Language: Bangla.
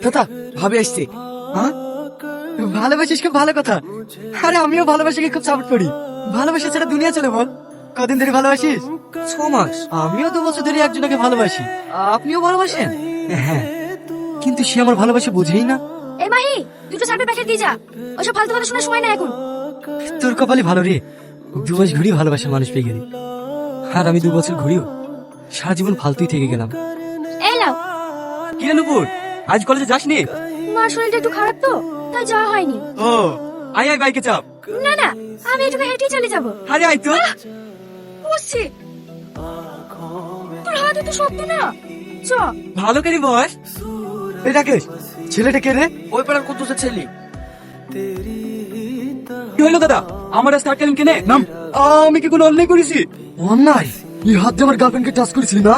দাদা ভাবে আসছে। হ্যাঁ, ভালোবাসিস খুব ভালো কথা। আরে আমিও ভালোবাসাকে খুব সাপোর্ট করি। ভালোবাসা ছাড়া দুনিয়া চলে বল। কদিন ধরে ভালোবাসিস? 6 মাস। আমিও 2 বছর ধরে একজনকে ভালোবাসি। আপনিও ভালোবাসেন? হ্যাঁ, কিন্তু সে আমার ভালোবাসা বুঝেই না। এই মাহি, দুটো চারটে প্যাকেট দিয়ে যা। ওসব ফালতু কথা শোনার সময় না এখন। তোর কপালে ভালো রে, 2 মাস ঘুরি ভালোবাসার মানুষ পেয়ে গেলি। আর আমি 2 বছর ঘুরিও সারা জীবন ফালতুই থেকে গেলাম। এই লাও। কি রে নুপুর, আজ কলেজে যাসনি? মার শরীরটা একটু খারাপ তো, তাই যাওয়া হয়নি। ও, আয় আয় বাইকে চাপ। না না, আমি একটু হেঁটেই চলে যাবো। আরে আয় তো। বসছি। তোর হাতে তো শক্ত না। চ। ভালো করে বস। এই রাকেশ, ছেলেটা কে রে? ওই পাড়ার কত ছেলে। কি হলো দাদা, আমার রাস্তা আটকালেন কেনে? নাম। আমি কি কোনো অন্যায় করেছি? অন্যায়? এই হাত দিয়ে আমার গার্লফ্রেন্ডকে টাচ করেছিলি না?